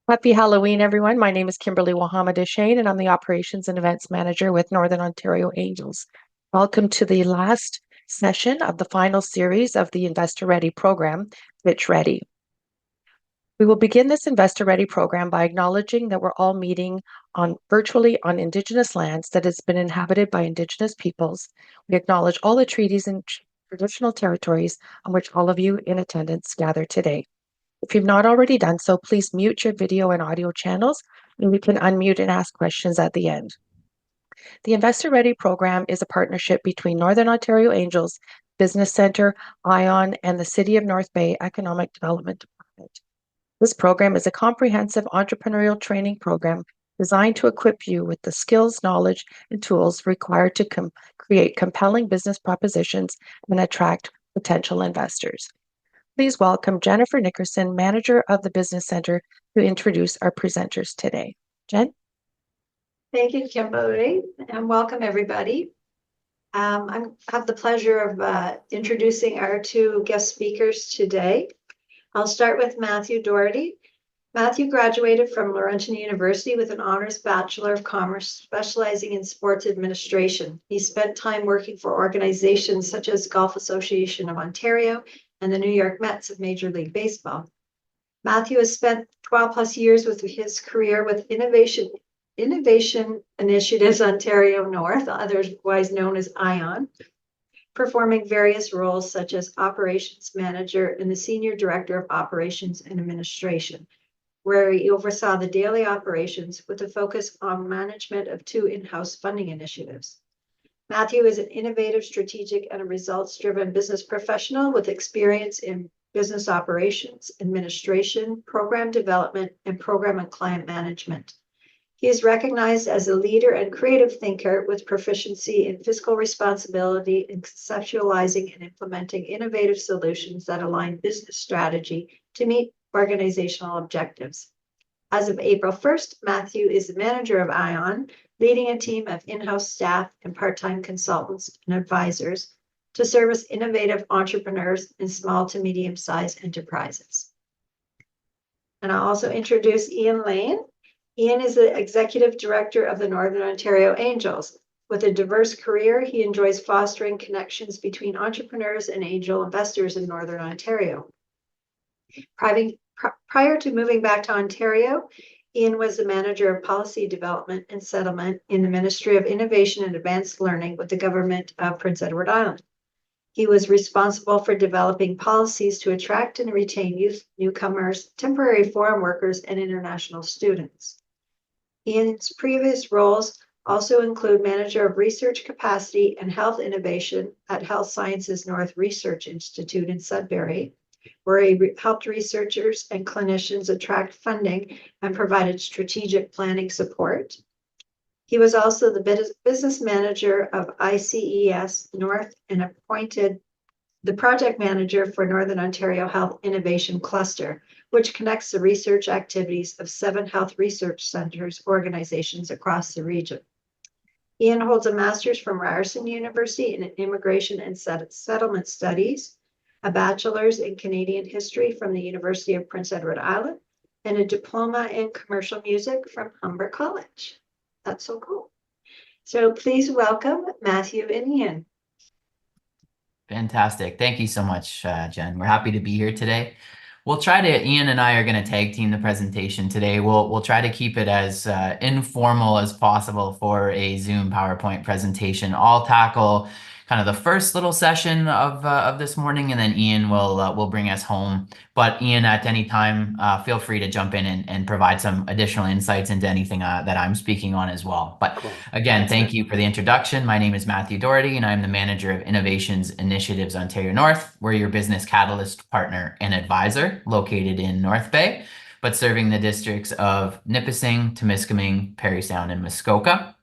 Happy Halloween, everyone. My name is Kimberly Wahama-Deshane, and I'm the Operations and Events Manager with Northern Ontario Angels. Welcome to the last session of the final series of the Investor Ready program, Pitch Ready. We will begin this Investor Ready program by acknowledging that we're all meeting virtually on Indigenous lands that has been inhabited by Indigenous peoples. We acknowledge all the treaties and traditional territories on which all of you in attendance gather today. If you've not already done so, please mute your video and audio channels, and you can unmute and ask questions at the end. The Investor Ready program is a partnership between Northern Ontario Angels, Business Centre, IION, and the City of North Bay Economic Development Department. This program is a comprehensive entrepreneurial training program designed to equip you with the skills, knowledge, and tools required to create compelling business propositions and attract potential investors. Please welcome Jennifer Nickerson, Manager of the Business Centre, to introduce our presenters today. Jen? Thank you, Kimberly, and welcome everybody. I have the pleasure of introducing our two guest speakers today. I'll start with Matthew Doherty. Matthew graduated from Laurentian University with an Honours Bachelor of Commerce, specializing in sports administration. He spent time working for organizations such as Golf Association of Ontario and the New York Mets of Major League Baseball. Matthew has spent 12 plus years with his career with Innovation Initiatives Ontario North, otherwise known as IION, performing various roles such as Operations Manager and the Senior Director of Operations and Administration, where he oversaw the daily operations with a focus on management of two in-house funding initiatives. Matthew is an innovative, strategic, and a results-driven business professional with experience in business operations, administration, program development, and program and client management. He is recognized as a leader and creative thinker with proficiency in fiscal responsibility and conceptualizing and implementing innovative solutions that align business strategy to meet organizational objectives. As of April 1st, Matthew is the manager of IION, leading a team of in-house staff and part-time consultants and advisors to service innovative entrepreneurs in small to medium-sized enterprises. And I'll also introduce Ian Lane. Ian is the Executive Director of the Northern Ontario Angels. With a diverse career, he enjoys fostering connections between entrepreneurs and angel investors in Northern Ontario. Prior to moving back to Ontario, Ian was the Manager of Policy Development and Settlement in the Ministry of Innovation and Advanced Learning with the Government of Prince Edward Island. He was responsible for developing policies to attract and retain youth newcomers, temporary foreign workers, and international students. Ian's previous roles also include Manager of Research Capacity and Health Innovation at Health Sciences North Research Institute in Sudbury, where he helped researchers and clinicians attract funding and provided strategic planning support. He was also the business manager of ICES North and appointed the project manager for Northern Ontario Health Innovation Cluster, which connects the research activities of 7 health research centers organizations across the region. Ian holds a master's from Ryerson University in Immigration and Settlement Studies, a bachelor's in Canadian History from the University of Prince Edward Island, and a diploma in commercial music from Humber College. That's so cool. So please welcome Matthew and Ian. Fantastic. Thank you so much, Jen. We're happy to be here today. Ian and I are going to tag team the presentation today. We'll try to keep it as informal as possible for a Zoom PowerPoint presentation. I'll tackle kind of the first little session of this morning, and then Ian will bring us home. But Ian, at any time, feel free to jump in and provide some additional insights into anything that I'm speaking on as well. But cool. Again, thank you for the introduction. My name is Matthew Doherty, and I'm the Manager of Innovations Initiatives Ontario North. We're your business catalyst partner and advisor located in North Bay, but serving the districts of Nipissing, Temiskaming, Parry Sound, and Muskoka.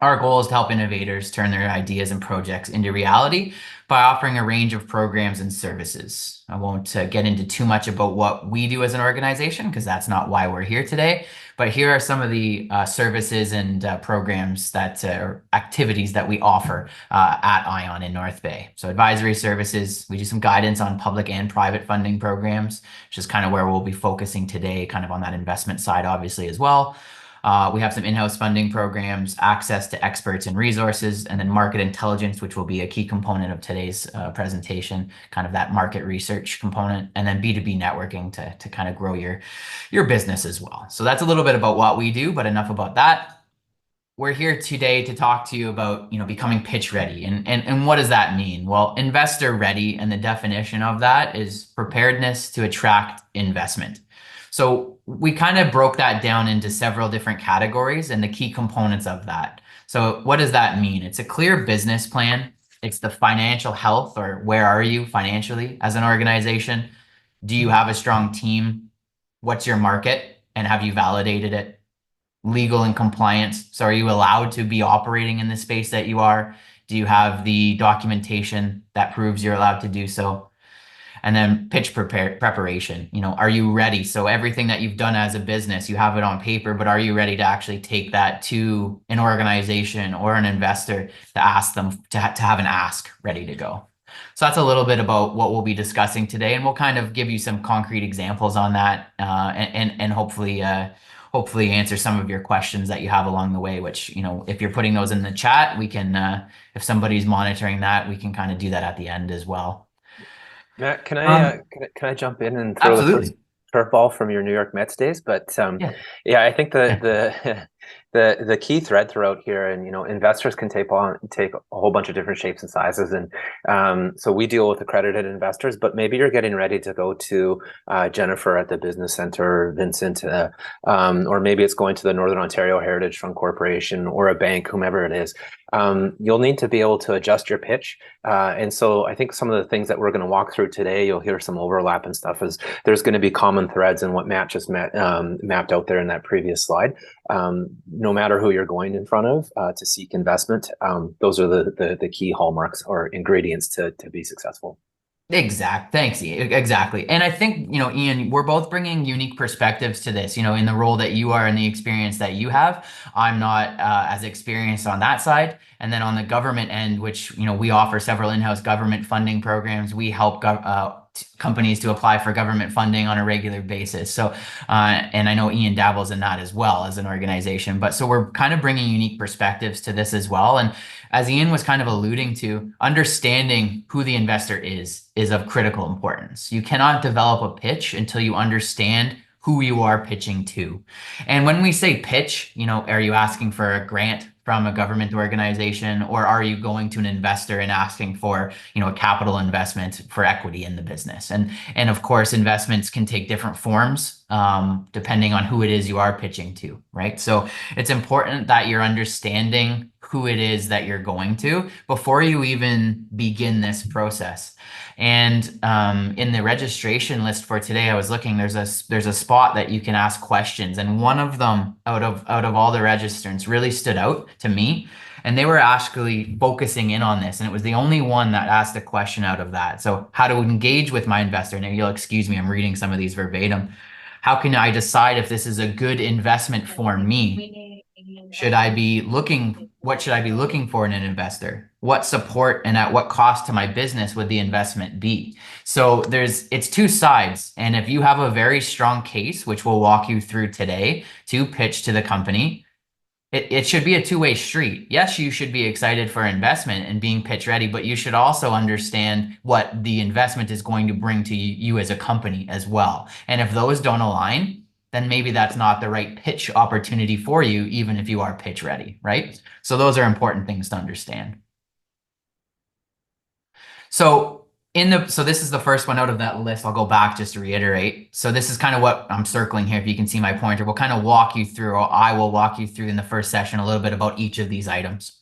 Our goal is to help innovators turn their ideas and projects into reality by offering a range of programs and services. I won't get into too much about what we do as an organization because that's not why we're here today. But here are some of the services and programs that or activities that we offer at IION in North Bay. So advisory services, we do some guidance on public and private funding programs, which is kind of where we'll be focusing today, kind of on that investment side, obviously, as well. We have some in-house funding programs, access to experts and resources, and then market intelligence, which will be a key component of today's presentation, kind of that market research component, and then B2B networking to kind of grow your business as well. So that's a little bit about what we do, but enough about that. We're here today to talk to you about, becoming pitch ready. And what does that mean? Well, investor ready, and the definition of that is preparedness to attract investment. So we kind of broke that down into several different categories and the key components of that. So what does that mean? It's a clear business plan. It's the financial health, or where are you financially as an organization? Do you have a strong team? What's your market? And have you validated it? Legal and compliance. So are you allowed to be operating in the space that you are? Do you have the documentation that proves you're allowed to do so? And then pitch preparation. Are you ready? So everything that you've done as a business, you have it on paper, but are you ready to actually take that to an organization or an investor to ask them to have an ask ready to go? So that's a little bit about what we'll be discussing today, and we'll kind of give you some concrete examples on that, and hopefully answer some of your questions that you have along the way, which, if you're putting those in the chat, we can, if somebody's monitoring that, we can kind of do that at the end as well. Matt, can I jump in and throw the first curveball from your New York Mets days? But yeah, I think the key thread throughout here, and investors can take a whole bunch of different shapes and sizes, and so we deal with accredited investors. But maybe you're getting ready to go to Jennifer at the Business Center, Vincent, or maybe it's going to the Northern Ontario Heritage Fund Corporation or a bank, whomever it is. You'll need to be able to adjust your pitch, and so I think some of the things that we're going to walk through today, you'll hear some overlap and stuff. Is there's going to be common threads in what Matt just mapped out there in that previous slide. No matter who you're going in front of to seek investment, those are the key hallmarks or ingredients to be successful. Thanks, Ian. Exactly. And I think, Ian, we're both bringing unique perspectives to this, in the role that you are and the experience that you have. I'm not as experienced on that side. And then on the government end, which, we offer several in-house government funding programs. We help companies to apply for government funding on a regular basis. So, and I know Ian dabbles in that as well as an organization, but so we're kind of bringing unique perspectives to this as well. And as Ian was kind of alluding to, understanding who the investor is of critical importance. You cannot develop a pitch until you understand who you are pitching to. And when we say pitch, are you asking for a grant from a government organization, or are you going to an investor and asking for, a capital investment for equity in the business? And of course, investments can take different forms depending on who it is you are pitching to, right? So it's important that you're understanding who it is that you're going to before you even begin this process. And in the registration list for today, I was looking, there's a spot that you can ask questions. And one of them out of all the registrants really stood out to me. And they were actually focusing in on this. And it was the only one that asked a question out of that. So how to engage with my investor. Now you'll excuse me, I'm reading some of these verbatim. How can I decide if this is a good investment for me? What should I be looking for in an investor? What support and at what cost to my business would the investment be? So it's two sides. And if you have a very strong case, which we'll walk you through today, to pitch to the company, it should be a two-way street. Yes, you should be excited for investment and being pitch ready, but you should also understand what the investment is going to bring to you as a company as well. And if those don't align, then maybe that's not the right pitch opportunity for you, even if you are pitch ready, right? So those are important things to understand. So this is the first one out of that list. I'll go back just to reiterate. So this is kind of what I'm circling here. If you can see my pointer, we'll kind of walk you through, or I will walk you through in the first session a little bit about each of these items.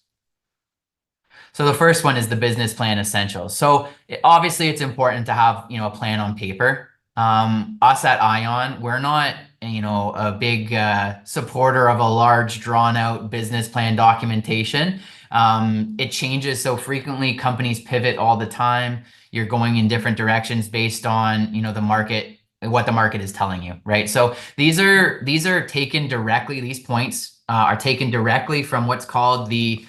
So the first one is the business plan essentials. So obviously it's important to have, a plan on paper. Us at IION, we're not a big supporter of a large drawn out business plan documentation. It changes so frequently. Companies pivot all the time. You're going in different directions based on, the market, what the market is telling you, right? So these are taken directly, these points are taken directly from what's called the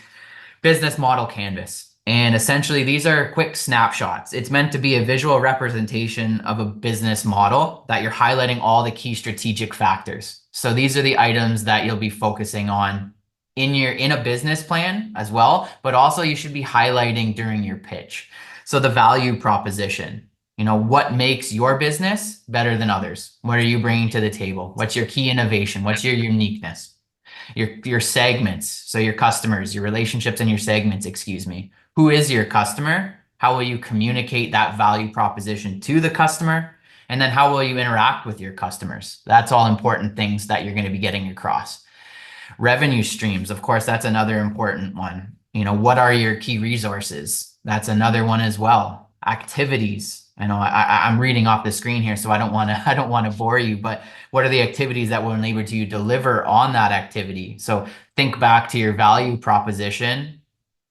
business model canvas. And essentially, these are quick snapshots. It's meant to be a visual representation of a business model that you're highlighting all the key strategic factors. So these are the items that you'll be focusing on in a business plan as well, but also you should be highlighting during your pitch. So the value proposition, what makes your business better than others? What are you bringing to the table? What's your key innovation? What's your uniqueness? Your segments, so your customers, your relationships and your segments, excuse me. Who is your customer? How will you communicate that value proposition to the customer? And then how will you interact with your customers? That's all important things that you're going to be getting across. Revenue streams, of course, that's another important one. What are your key resources? That's another one as well. Activities. I know I'm reading off the screen here, so I don't want to bore you, but what are the activities that will enable you to deliver on that activity? So think back to your value proposition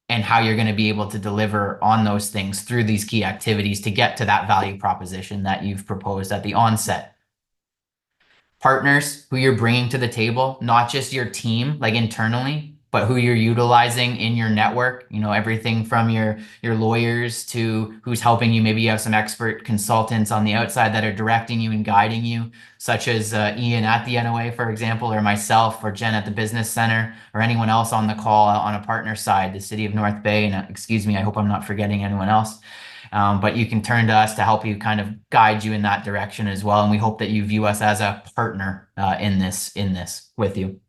and how you're going to be able to deliver on those things through these key activities to get to that value proposition that you've proposed at the onset. Partners who you're bringing to the table, not just your team, like internally, but who you're utilizing in your network, everything from your lawyers to who's helping you. Maybe you have some expert consultants on the outside that are directing you and guiding you, such as Ian at the NOA, for example, or myself, or Jen at the Business Center, or anyone else on the call on a partner side, the City of North Bay. And excuse me, I hope I'm not forgetting anyone else. But you can turn to us to help you kind of guide you in that direction as well. And we hope that you view us as a partner in this with you.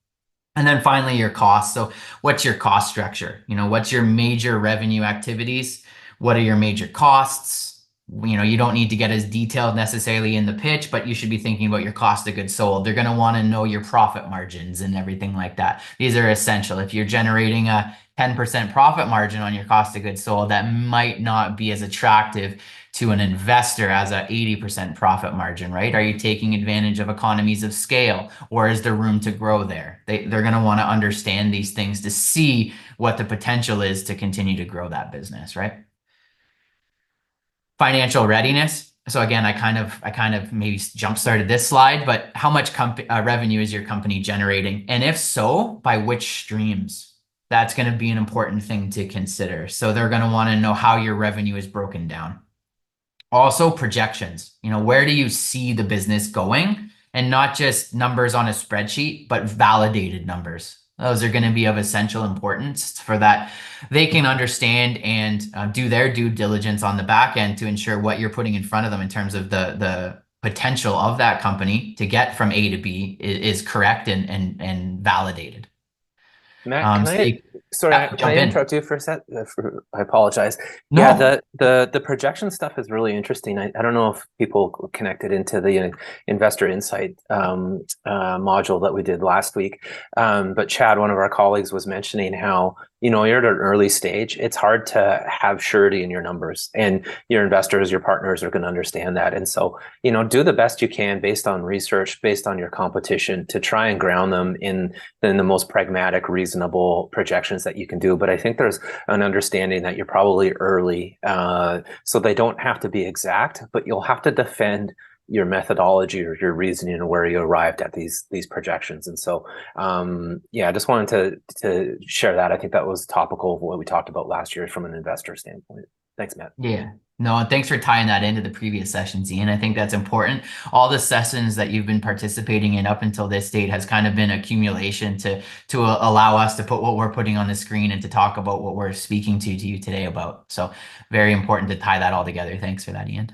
And then finally, your costs. So what's your cost structure? What's your major revenue activities? What are your major costs? You don't need to get as detailed necessarily in the pitch, but you should be thinking about your cost of goods sold. They're going to want to know your profit margins and everything like that. These are essential. If you're generating a 10% profit margin on your cost of goods sold, that might not be as attractive to an investor as a 80% profit margin, right? Are you taking advantage of economies of scale, or is there room to grow there? They're going to want to understand these things to see what the potential is to continue to grow that business, right? Financial readiness. So again, I kind of maybe jump started this slide, but how much revenue is your company generating? And if so, by which streams? That's going to be an important thing to consider. So they're going to want to know how your revenue is broken down. Also projections, where do you see the business going? And not just numbers on a spreadsheet, but validated numbers. Those are going to be of essential importance for that they can understand and do their due diligence on the back end to ensure what you're putting in front of them in terms of the potential of that company to get from A to B is correct and validated. Matt, can I interrupt you for a sec? I apologize. No. Yeah, the projection stuff is really interesting. I don't know if people connected into the Investor Insight module that we did last week, but Chad, one of our colleagues, was mentioning how you're at an early stage. It's hard to have surety in your numbers, and your investors, your partners are going to understand that. And so, do the best you can based on research, based on your competition, to try and ground them in the most pragmatic, reasonable projections that you can do. But I think there's an understanding that you're probably early, so they don't have to be exact, but you'll have to defend your methodology or your reasoning and where you arrived at these projections. And so, I just wanted to share that. I think that was topical of what we talked about last year from an investor standpoint. Thanks, Matt. Yeah. No, and thanks for tying that into the previous sessions, Ian. I think that's important. All the sessions that you've been participating in up until this date has kind of been accumulation to allow us to put what we're putting on the screen and to talk about what we're speaking to you today about. So very important to tie that all together. Thanks for that, Ian.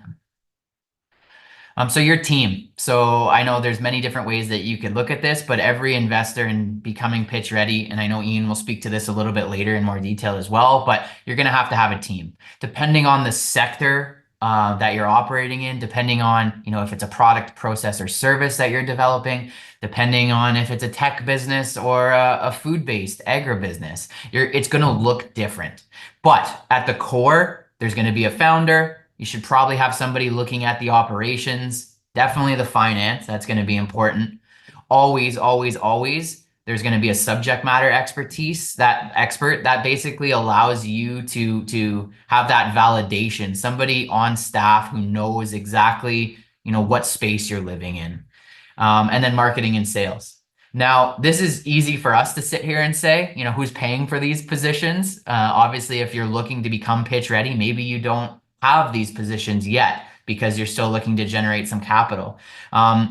So your team. So I know there's many different ways that you could look at this, but every investor in becoming pitch ready, and I know Ian will speak to this a little bit later in more detail as well, but you're going to have a team. Depending on the sector that you're operating in, depending on, if it's a product, process, or service that you're developing, depending on if it's a tech business or a food-based agribusiness, it's going to look different. But at the core, there's going to be a founder. You should probably have somebody looking at the operations, definitely the finance. That's going to be important. always, always, always, there's going to be a subject matter expertise, that expert that basically allows you to have that validation, somebody on staff who knows exactly, what space you're living in. And then marketing and sales. Now, this is easy for us to sit here and say, who's paying for these positions. Obviously, if you're looking to become pitch ready, maybe you don't have these positions yet because you're still looking to generate some capital.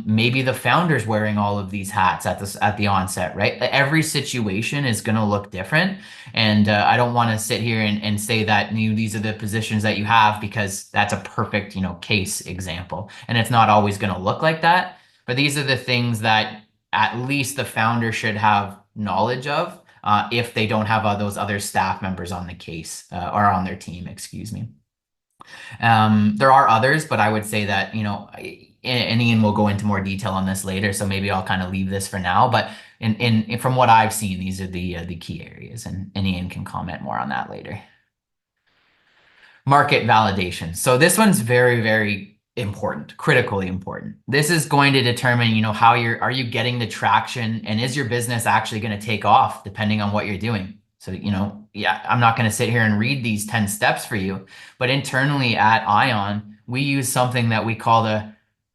Maybe the founder's wearing all of these hats at the onset, right? Every situation is going to look different. And I don't want to sit here and say that these are the positions that you have, because that's a perfect, case example. And it's not always going to look like that. But these are the things that at least the founder should have knowledge of if they don't have those other staff members on the case or on their team, excuse me. There are others, but I would say that, and Ian will go into more detail on this later, so maybe I'll kind of leave this for now. But from what I've seen, these are the key areas, and Ian can comment more on that later. Market validation. So this one's very, very important, critically important. This is going to determine, how are you getting the traction, and is your business actually going to take off depending on what you're doing? So, yeah, I'm not going to sit here and read these 10 steps for you, but internally at IION, we use something that we call the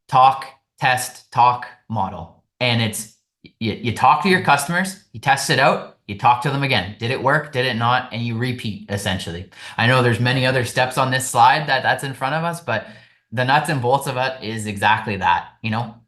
talk, test, talk model. And it's, you talk to your customers, you test it out, you talk to them again. Did it work? Did it not? And you repeat, essentially. I know there's many other steps on this slide that's in front of us, but the nuts and bolts of it is exactly that.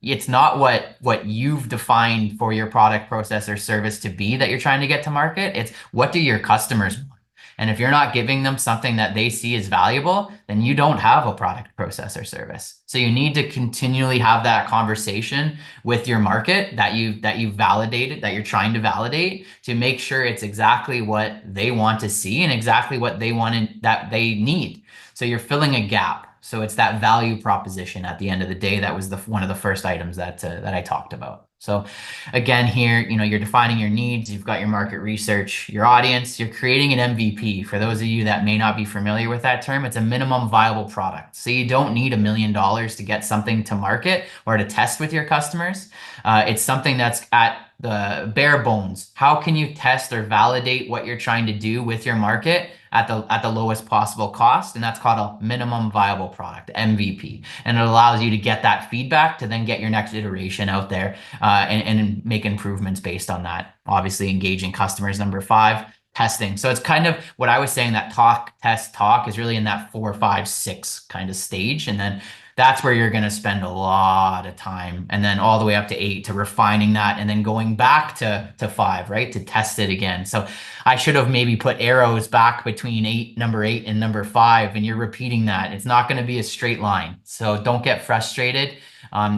It's not what you've defined for your product, process, or service to be that you're trying to get to market. It's what do your customers want? And if you're not giving them something that they see as valuable, then you don't have a product, process, or service. So you need to continually have that conversation with your market that you've validated, that you're trying to validate, to make sure it's exactly what they want to see and exactly what they want that they need. So you're filling a gap. So it's that value proposition at the end of the day. That was one of the first items that I talked about. So again, here, you're defining your needs, you've got your market research, your audience, you're creating an MVP. For those of you that may not be familiar with that term, it's a minimum viable product. So you don't need $1 million to get something to market or to test with your customers. It's something that's at the bare bones. How can you test or validate what you're trying to do with your market at the lowest possible cost? And that's called a minimum viable product, MVP. And it allows you to get that feedback to then get your next iteration out there and make improvements based on that. Obviously, engaging customers. Number 5, testing. So it's kind of what I was saying, that talk, test, talk is really in that 4, 5, 6 kind of stage. And then that's where you're going to spend a lot of time, and then all the way up to 8 to refining that, and then going back to 5, right, to test it again. So I should have maybe put arrows back between number 8 and number 5, and you're repeating that. It's not going to be a straight line. So don't get frustrated.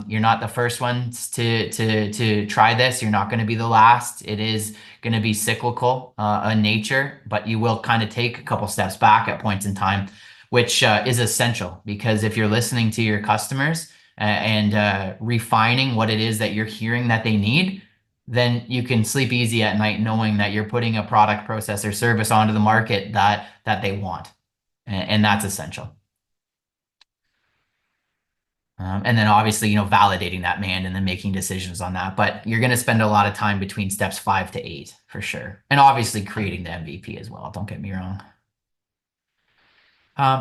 You're not the first ones to try this. You're not going to be the last. It is going to be cyclical in nature, but you will kind of take a couple steps back at points in time, which is essential, because if you're listening to your customers and refining what it is that you're hearing that they need, then you can sleep easy at night knowing that you're putting a product, process, or service onto the market that they want. And that's essential. And then obviously, validating that demand and then making decisions on that. But you're going to spend a lot of time between steps 5 to 8 for sure. And obviously creating the MVP as well. Don't get me wrong.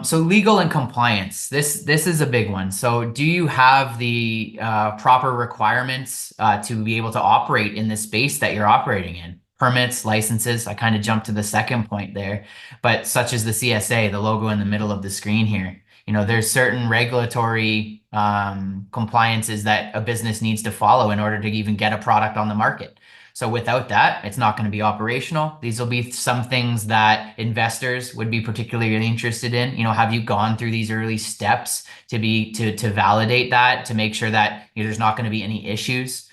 So legal and compliance, this is a big one. So do you have the proper requirements to be able to operate in the space that you're operating in? Permits, licenses, I kind of jumped to the second point there, but such as the CSA, the logo in the middle of the screen here. There's certain regulatory compliances that a business needs to follow in order to even get a product on the market. So without that, it's not going to be operational. These will be some things that investors would be particularly interested in. Have you gone through these early steps to validate that, to make sure that there's not going to be any issues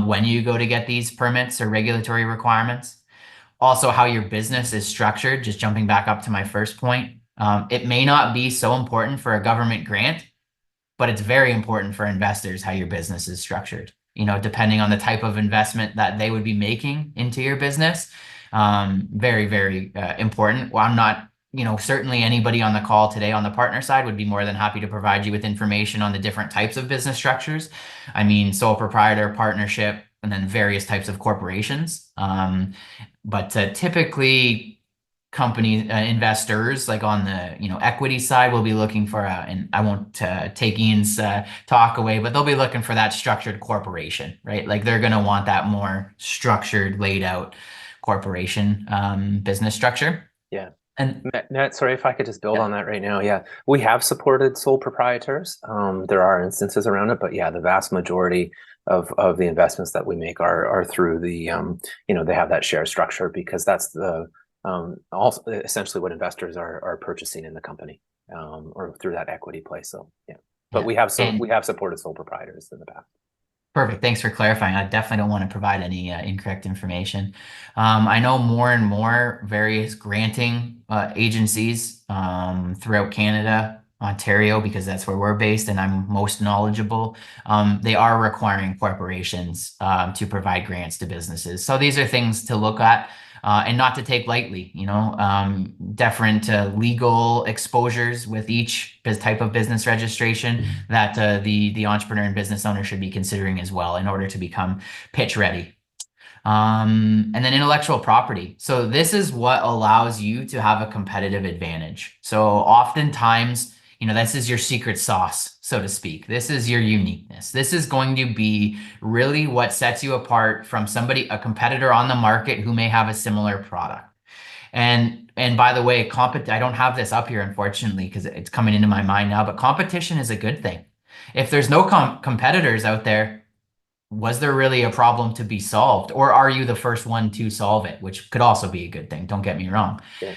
when you go to get these permits or regulatory requirements? Also, how your business is structured, just jumping back up to my first point. It may not be so important for a government grant, but it's very important for investors how your business is structured. Depending on the type of investment that they would be making into your business. Very, very important. Well, I'm not, certainly anybody on the call today on the partner side would be more than happy to provide you with information on the different types of business structures. I mean, sole proprietor, partnership, and then various types of corporations. But typically company investors, like on the equity side, will be looking for and I won't take Ian's talk away, but they'll be looking for that structured corporation, right? Like they're going to want that more structured, laid out corporation business structure. Yeah. And Matt, sorry if I could just build on that right now. Yeah, we have supported sole proprietors. There are instances around it, but yeah, the vast majority of the investments that we make are through the they have that share structure, because that's the also essentially what investors are purchasing in the company, or through that equity play. So yeah, but we have supported sole proprietors in the past. Perfect. Thanks for clarifying. I definitely don't want to provide any incorrect information. I know more and more various granting agencies throughout Canada, Ontario, because that's where we're based and I'm most knowledgeable. They are requiring corporations to provide grants to businesses. So these are things to look at. And not to take lightly, different legal exposures with each type of business registration that the entrepreneur and business owner should be considering as well in order to become pitch ready. And then intellectual property. So this is what allows you to have a competitive advantage. So oftentimes, this is your secret sauce, so to speak. This is your uniqueness. This is going to be really what sets you apart from a competitor on the market who may have a similar product. And by the way, I don't have this up here, unfortunately, because it's coming into my mind now, but competition is a good thing. If there's no competitors out there, was there really a problem to be solved, or are you the first one to solve it, which could also be a good thing, don't get me wrong. Yeah.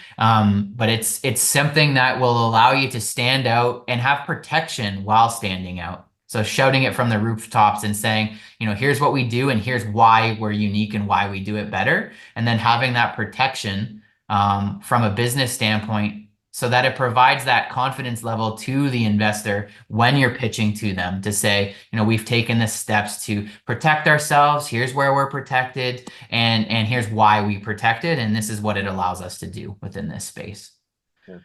But it's something that will allow you to stand out and have protection while standing out. So shouting it from the rooftops and saying, here's what we do and here's why we're unique and why we do it better, and then having that protection from a business standpoint, so that it provides that confidence level to the investor when you're pitching to them to say, we've taken the steps to protect ourselves. Here's where we're protected, and here's why we protect it, and this is what it allows us to do within this space. Yeah.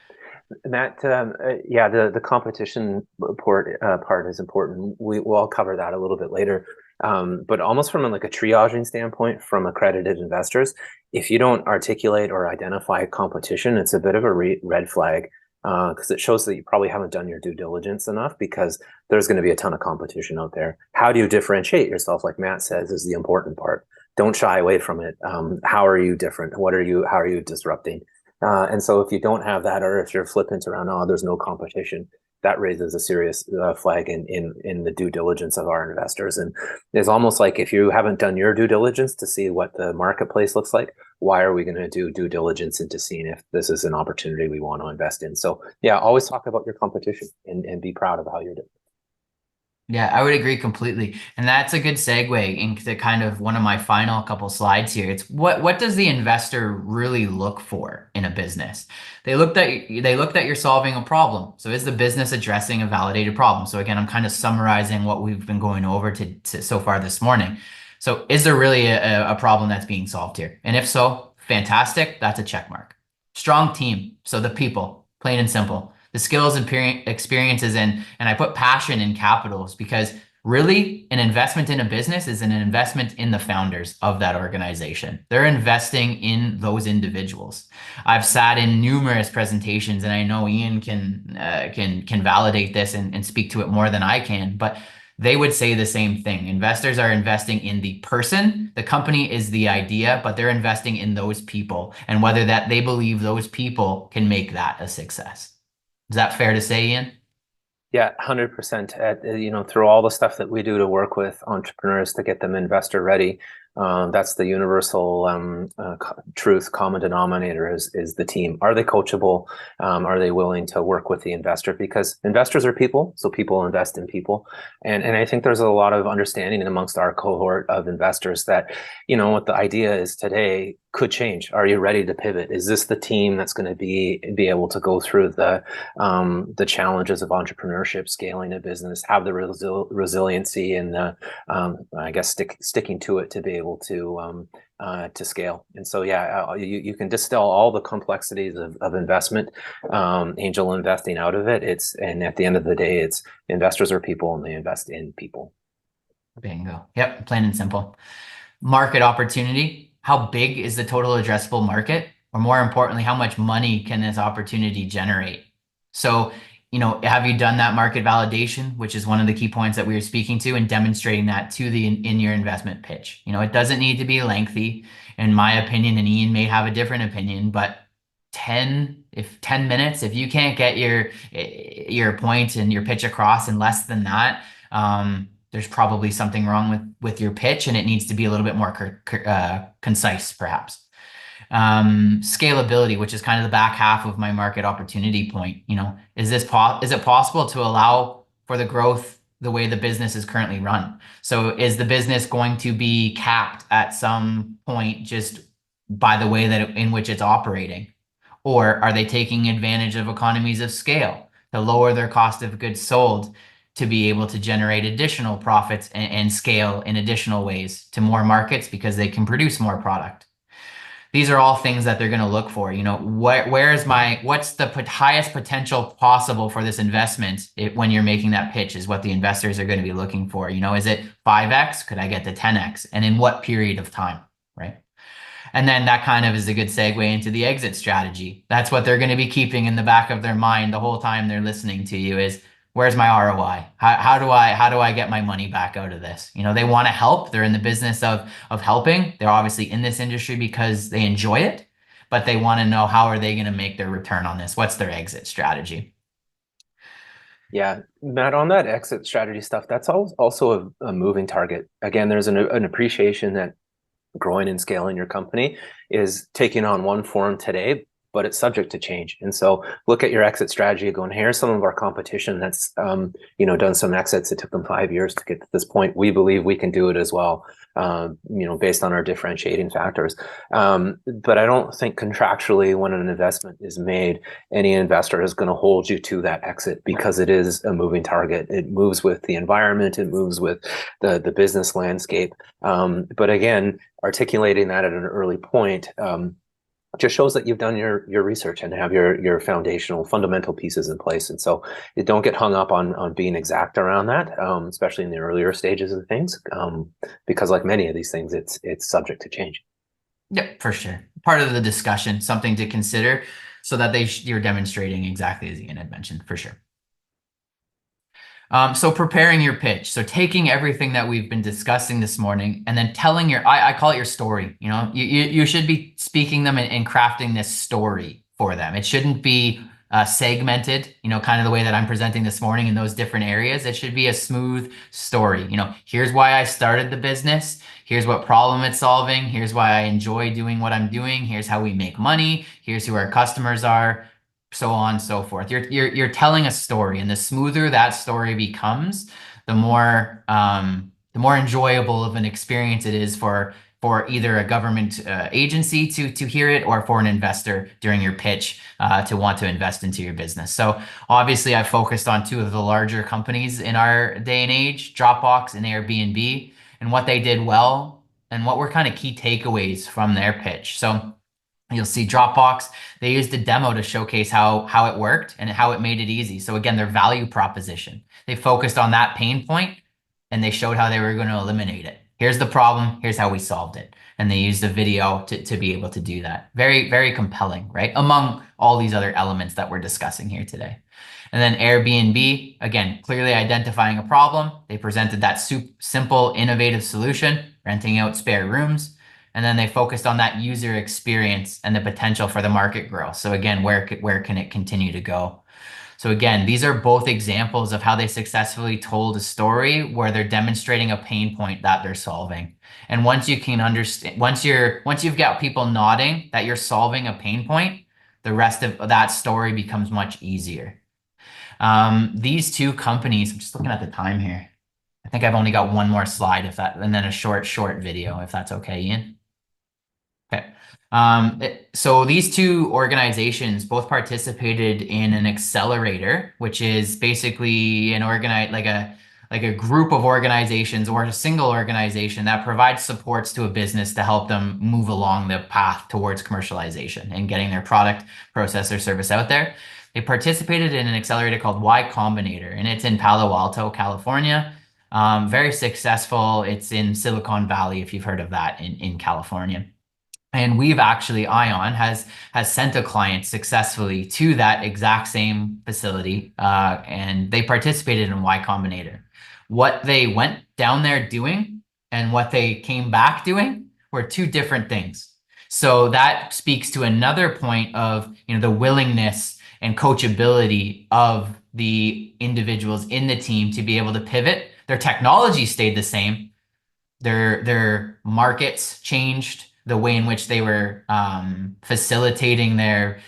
Matt, the competition part is important. We'll cover that a little bit later. But almost from a triaging standpoint, from accredited investors, if you don't articulate or identify competition, it's a bit of a red flag, because it shows that you probably haven't done your due diligence enough, because there's going to be a ton of competition out there. How do you differentiate yourself, like Matt says, is the important part. Don't shy away from it. How are you different? How are you disrupting? And so if you don't have that, or if you're flippant around, there's no competition, that raises a serious flag in the due diligence of our investors. And it's almost like, if you haven't done your due diligence to see what the marketplace looks like, why are we going to do due diligence into seeing if this is an opportunity we want to invest in? So yeah, always talk about your competition and be proud of how you're doing. Yeah, I would agree completely. And that's a good segue into kind of one of my final couple slides here. It's what does the investor really look for in a business? They looked at you're solving a problem. So is the business addressing a validated problem? So again, I'm kind of summarizing what we've been going over to so far this morning. So is there really a problem that's being solved here? And if so, fantastic, that's a check mark. Strong team, so the people, plain and simple. The skills and experiences, and I put passion in capitals, because really an investment in a business is an investment in the founders of that organization. They're investing in those individuals. I've sat in numerous presentations, and I know Ian can validate this and speak to it more than I can, but they would say the same thing. Investors are investing in the person. The company is the idea, but they're investing in those people, and whether that they believe those people can make that a success. Is that fair to say, Ian? Yeah, 100%. Through all the stuff that we do to work with entrepreneurs to get them investor ready, that's the universal truth, common denominator is the team. Are they coachable? Are they willing to work with the investor? Because investors are people, so people invest in people. And I think there's a lot of understanding amongst our cohort of investors that, what the idea is today could change. Are you ready to pivot? Is this the team that's going to be able to go through the challenges of entrepreneurship, scaling a business, have the resiliency and the sticking to it to be able to scale? And so you can distill all the complexities of investment, angel investing out of it. And at the end of the day, it's investors are people, and they invest in people. Bingo. Yep, plain and simple. Market opportunity. How big is the total addressable market? Or more importantly, how much money can this opportunity generate? So, have you done that market validation, which is one of the key points that we were speaking to, and demonstrating that to in your investment pitch? It doesn't need to be lengthy, in my opinion, and Ian may have a different opinion, but 10 minutes, if you can't get your point and your pitch across in less than that, there's probably something wrong with your pitch, and it needs to be a little bit more concise, perhaps. Scalability, which is kind of the back half of my market opportunity point. Is it possible to allow for the growth the way the business is currently run? So is the business going to be capped at some point just by the way in which it's operating? Or are they taking advantage of economies of scale to lower their cost of goods sold to be able to generate additional profits and scale in additional ways to more markets because they can produce more product? These are all things that they're going to look for. What's the highest potential possible for this investment when you're making that pitch is what the investors are going to be looking for. Is it 5x? Could I get to 10x? And in what period of time, right? And then that kind of is a good segue into the exit strategy. That's what they're going to be keeping in the back of their mind the whole time they're listening to you is, where's my ROI? How do I get my money back out of this? They want to help. They're in the business of helping. They're obviously in this industry because they enjoy it, but they want to know how are they going to make their return on this? What's their exit strategy? Yeah, Matt, on that exit strategy stuff, that's also a moving target. Again, there's an appreciation that growing and scaling your company is taking on one form today, but it's subject to change. And so look at your exit strategy going, here's some of our competition that's done some exits. It took them 5 years to get to this point. We believe we can do it as well, based on our differentiating factors. But I don't think contractually when an investment is made, any investor is going to hold you to that exit because it is a moving target. It moves with the environment. It moves with the business landscape. But again, articulating that at an early point, just shows that you've done your research and have your fundamental pieces in place. And so you don't get hung up on being exact around that, especially in the earlier stages of things, because like many of these things, it's subject to change. Yeah, for sure. Part of the discussion, something to consider so that you're demonstrating exactly as Ian had mentioned, for sure. So preparing your pitch. So taking everything that we've been discussing this morning and then telling I call it your story. You should be speaking them and crafting this story for them. It shouldn't be segmented, kind of the way that I'm presenting this morning in those different areas. It should be a smooth story. Here's why I started the business. Here's what problem it's solving. Here's why I enjoy doing what I'm doing. Here's how we make money. Here's who our customers are. So on and so forth. You're telling a story, and the smoother that story becomes, the more enjoyable of an experience it is for either a government agency to hear it, or for an investor during your pitch to want to invest into your business. So obviously, I focused on two of the larger companies in our day and age, Dropbox and Airbnb, and what they did well, and what were kind of key takeaways from their pitch. So you'll see Dropbox, they used a demo to showcase how it worked and how it made it easy. So again, their value proposition. They focused on that pain point and they showed how they were going to eliminate it. Here's the problem, here's how we solved it. And they used a video to be able to do that. Very, very compelling, right? Among all these other elements that we're discussing here today. And then Airbnb, again, clearly identifying a problem. They presented that simple, innovative solution, renting out spare rooms. And then they focused on that user experience and the potential for the market growth. So again, where can it continue to go? So again, these are both examples of how they successfully told a story where they're demonstrating a pain point that they're solving. And once you can understand, once you've got people nodding that you're solving a pain point, the rest of that story becomes much easier. These two companies, I'm just looking at the time here. I think I've only got one more slide and then a short video, if that's okay, Ian. Okay. So these two organizations both participated in an accelerator, which is basically like a group of organizations or a single organization that provides supports to a business to help them move along the path towards commercialization and getting their product, process, or service out there. They participated in an accelerator called Y Combinator, and it's in Palo Alto, California. Very successful. It's in Silicon Valley, if you've heard of that, in California. And we've actually, IION has sent a client successfully to that exact same facility, and they participated in Y Combinator. What they went down there doing and what they came back doing were two different things. So that speaks to another point of, the willingness and coachability of the individuals in the team to be able to pivot. Their technology stayed the same. Their markets changed, the way in which they were facilitating their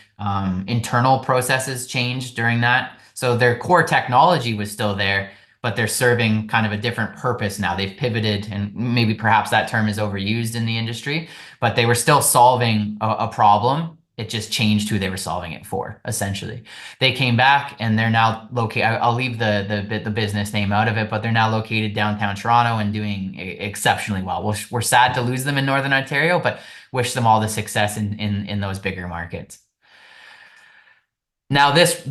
internal processes changed during that. So their core technology was still there, but they're serving kind of a different purpose now. They've pivoted, and maybe perhaps that term is overused in the industry, but they were still solving a problem. It just changed who they were solving it for, essentially. They came back and they're now located. I'll leave the business name out of it, but they're now located downtown Toronto and doing exceptionally well. We're sad to lose them in Northern Ontario, but wish them all the success in those bigger markets. Now, this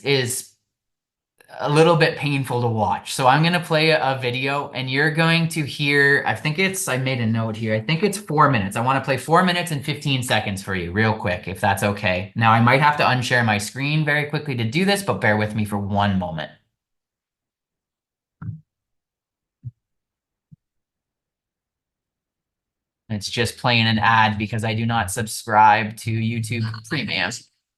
is a little bit painful to watch. So I'm going to play a video and you're going to hear, I made a note here. I think it's 4 minutes. I want to play 4 minutes and 15 seconds for you real quick, if that's okay. Now I might have to unshare my screen very quickly to do this, but bear with me for one moment. It's just playing an ad because I do not subscribe to YouTube Premium.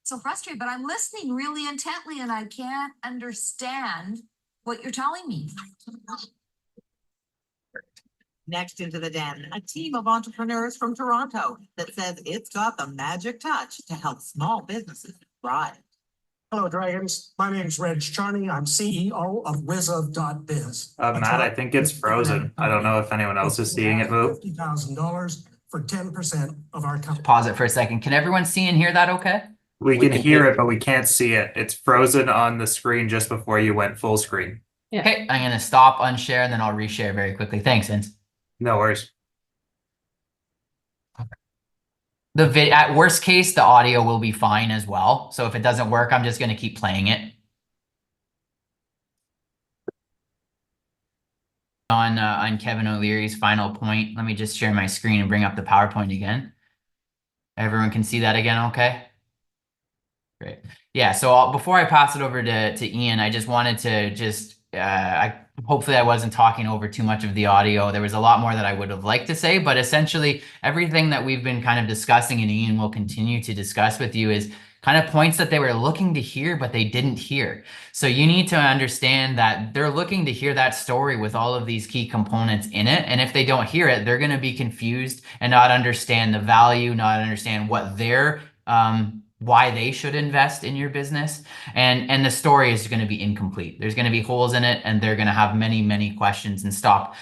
So frustrated, but I'm listening really intently and I can't understand what you're telling me. Next into the den, a team of entrepreneurs from Toronto that says it's got the magic touch to help small businesses thrive. Hello, Dragons. My name's Reg Charney. I'm CEO of WizOf.biz. Matt, I think it's frozen. I don't know if anyone else is seeing it move. $50,000 for 10% of our company. Pause it for a second. Can everyone see and hear that okay? We can hear it, but we can't see it. It's frozen on the screen just before you went full screen. Yeah. Okay, I'm going to stop, unshare, and then I'll reshare very quickly. Thanks, Vince. No worries. At worst case, the audio will be fine as well. So if it doesn't work, I'm just going to keep playing it. On Kevin O'Leary's final point, let me just share my screen and bring up the PowerPoint again. Everyone can see that again, okay? Great. Yeah, so before I pass it over to Ian, I just wanted to hopefully I wasn't talking over too much of the audio. There was a lot more that I would have liked to say, but essentially everything that we've been kind of discussing and Ian will continue to discuss with you is kind of points that they were looking to hear, but they didn't hear. So you need to understand that they're looking to hear that story with all of these key components in it. And if they don't hear it, they're going to be confused and not understand the value, not understand what their why they should invest in your business, and the story is going to be incomplete. There's going to be holes in it, and they're going to have many questions and stop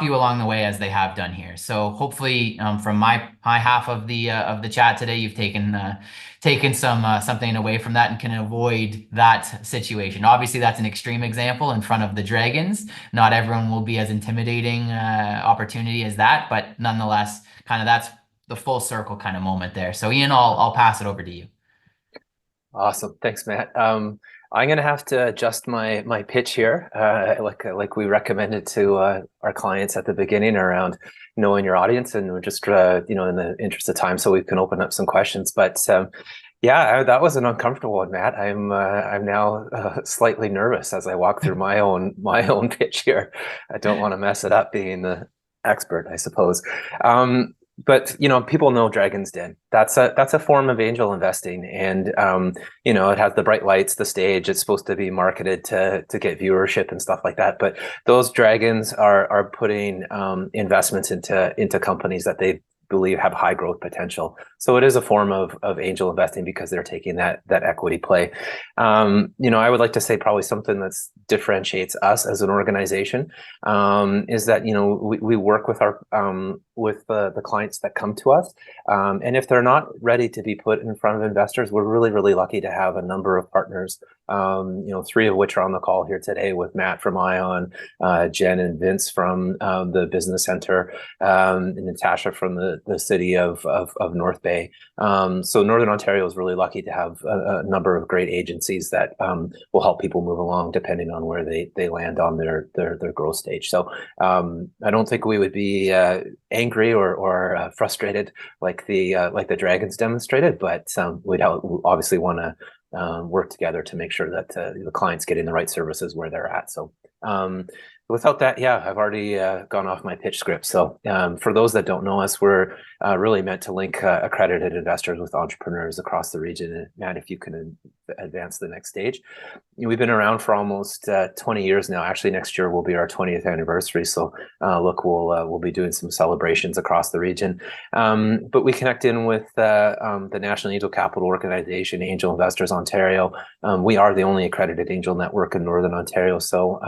you along the way, as they have done here. So hopefully, from my half of the chat today, you've taken something away from that and can avoid that situation. Obviously, that's an extreme example in front of the Dragons. Not everyone will be as intimidating opportunity as that, but nonetheless, kind of that's the full circle kind of moment there. So Ian, I'll pass it over to you. Awesome. Thanks, Matt. I'm going to have to adjust my pitch here, like we recommended to our clients at the beginning around knowing your audience, and we're just in the interest of time, so we can open up some questions. But yeah, that was an uncomfortable one, Matt. I'm now slightly nervous as I walk through my own pitch here. I don't want to mess it up being the expert, I suppose. But people know Dragon's Den. That's a form of angel investing, and it has the bright lights, the stage. It's supposed to be marketed to get viewership and stuff like that. But those dragons are putting investments into companies that they believe have high growth potential. So it is a form of angel investing because they're taking that equity play. I would like to say probably something that differentiates us as an organization is that we work with our with the clients that come to us. And if they're not ready to be put in front of investors, we're really, really lucky to have a number of partners, 3 of which are on the call here today with Matt from IION, Jen and Vince from the Business Center, and Natasha from the city of North Bay. So Northern Ontario is really lucky to have a number of great agencies that will help people move along depending on where they land on their growth stage. So I don't think we would be angry or frustrated like the Dragons demonstrated, but we'd obviously want to work together to make sure that the client's getting the right services where they're at. So without that, yeah, I've already gone off my pitch script. So for those that don't know us, we're really meant to link accredited investors with entrepreneurs across the region. And Matt, if you can advance the next stage. We've been around for almost 20 years now. Actually, next year will be our 20th anniversary. So look, we'll be doing some celebrations across the region. But we connect in with the National Angel Capital Organization, Angel Investors Ontario. We are the only accredited angel network in Northern Ontario. So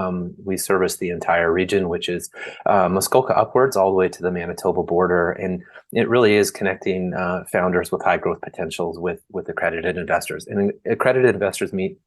we service the entire region, which is Muskoka upwards all the way to the Manitoba border. And it really is connecting founders with high growth potentials with accredited investors. And accredited investors meet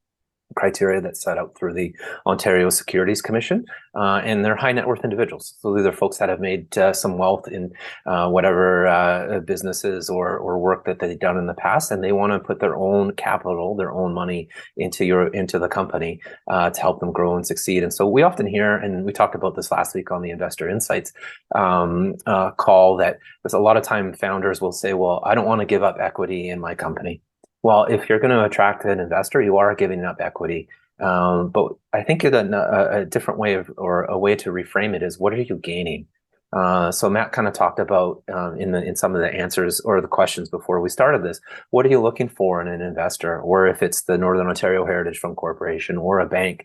criteria that's set out through the Ontario Securities Commission, and they're high net worth individuals. So these are folks that have made some wealth in whatever businesses or work that they've done in the past, and they want to put their own capital, their own money into the company to help them grow and succeed. And so we often hear, and we talked about this last week on the Investor Insights call, that there's a lot of time founders will say, well, I don't want to give up equity in my company. Well, if you're going to attract an investor, you are giving up equity. But I think a different way or a way to reframe it is, what are you gaining? So Matt kind of talked about in some of the answers or the questions before we started this, what are you looking for in an investor? Or if it's the Northern Ontario Heritage Fund Corporation or a bank,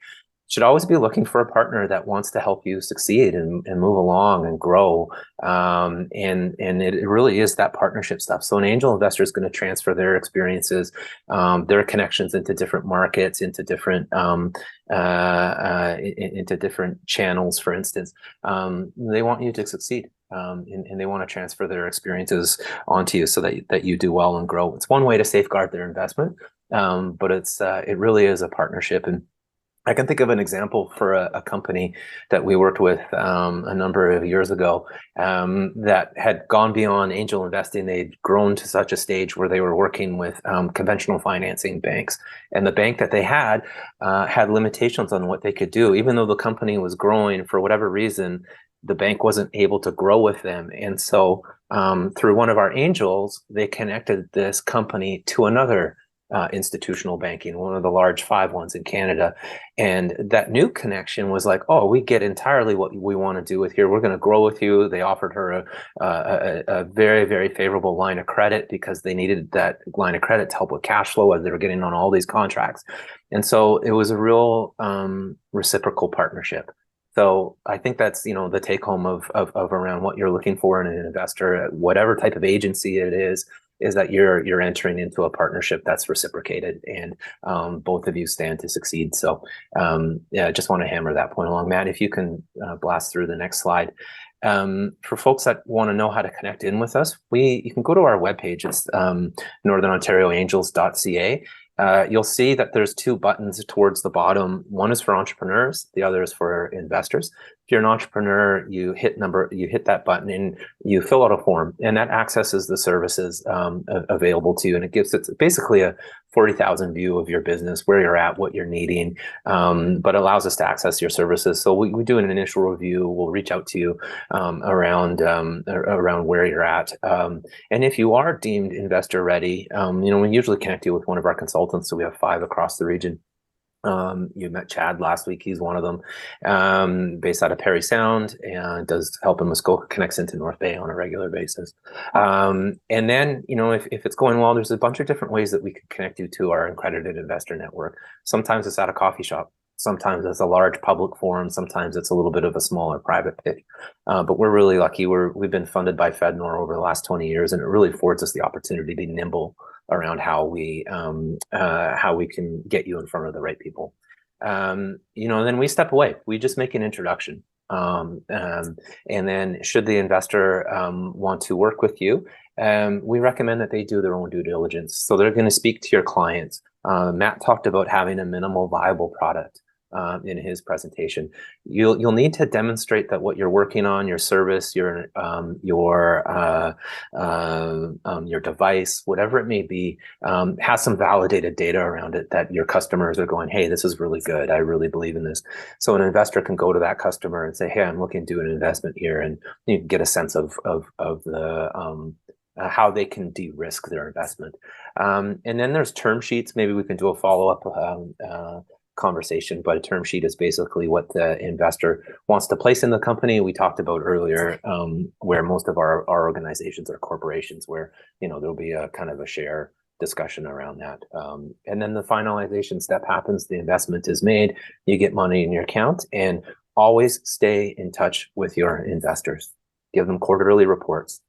should always be looking for a partner that wants to help you succeed and move along and grow. And it really is that partnership stuff. So an angel investor is going to transfer their experiences, their connections into different markets, into different channels, for instance. They want you to succeed. And they want to transfer their experiences onto you so that you do well and grow. It's one way to safeguard their investment, but it really is a partnership. And I can think of an example for a company that we worked with a number of years ago that had gone beyond angel investing. They'd grown to such a stage where they were working with conventional financing banks. And the bank that they had limitations on what they could do. Even though the company was growing, for whatever reason, the bank wasn't able to grow with them. And so through one of our angels, they connected this company to another institutional banking, one of the large 5 ones in Canada. And that new connection was like, oh, we get entirely what we want to do with here. We're going to grow with you. They offered her a very, very favorable line of credit because they needed that line of credit to help with cash flow as they were getting on all these contracts. And so it was a real reciprocal partnership. So I think that's, the take home of around what you're looking for in an investor, whatever type of agency it is that you're entering into a partnership that's reciprocated, and both of you stand to succeed. So yeah, I just want to hammer that point along. Matt, if you can blast through the next slide. For folks that want to know how to connect in with us, you can go to our webpage. It's northernontarioangels.ca. You'll see that there's 2 buttons towards the bottom. One is for entrepreneurs, the other is for investors. If you're an entrepreneur, you hit that button and you fill out a form, and that accesses the services available to you. And it's basically a 40,000 view of your business, where you're at, what you're needing, but allows us to access your services. So we do an initial review. We'll reach out to you around where you're at. And if you are deemed investor ready, we usually connect you with one of our consultants. So we have 5 across the region. You met Chad last week. He's one of them, based out of Parry Sound, and does help in Muskoka, connects into North Bay on a regular basis. And then, if it's going well, there's a bunch of different ways that we can connect you to our accredited investor network. Sometimes it's at a coffee shop. Sometimes it's a large public forum. Sometimes it's a little bit of a smaller private pitch. But we're really lucky. We've been funded by FedNor over the last 20 years, and it really affords us the opportunity to be nimble around how we can get you in front of the right people. Then we step away. We just make an introduction. And then should the investor want to work with you, we recommend that they do their own due diligence. So they're going to speak to your clients. Matt talked about having a minimal viable product in his presentation. You'll need to demonstrate that what you're working on, your service, your device, whatever it may be, has some validated data around it that your customers are going, hey, this is really good. I really believe in this. So an investor can go to that customer and say, hey, I'm looking to do an investment here, and you can get a sense of the how they can de-risk their investment. And then there's term sheets. Maybe we can do a follow-up conversation, but a term sheet is basically what the investor wants to place in the company. We talked about earlier where most of our organizations are corporations, where there'll be a kind of a share discussion around that. And then the finalization step happens. The investment is made. You get money in your account, and always stay in touch with your investors. Give them quarterly reports.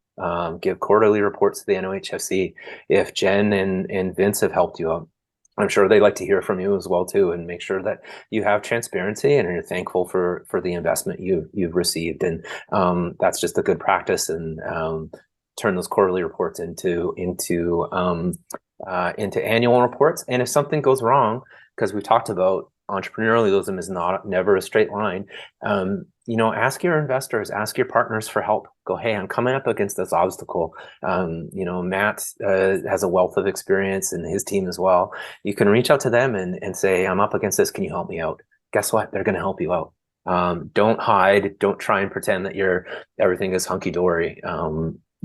Give quarterly reports to the NOHFC. If Jen and Vince have helped you out, I'm sure they'd like to hear from you as well too, and make sure that you have transparency and you're thankful for the investment you've received. And that's just a good practice. And turn those quarterly reports into annual reports. And if something goes wrong, because we've talked about entrepreneurialism is never a straight line. Ask your investors, ask your partners for help. Go, hey, I'm coming up against this obstacle. Matt has a wealth of experience, and his team as well. You can reach out to them and say, I'm up against this. Can you help me out? Guess what? They're going to help you out. Don't hide. Don't try and pretend that everything is hunky dory.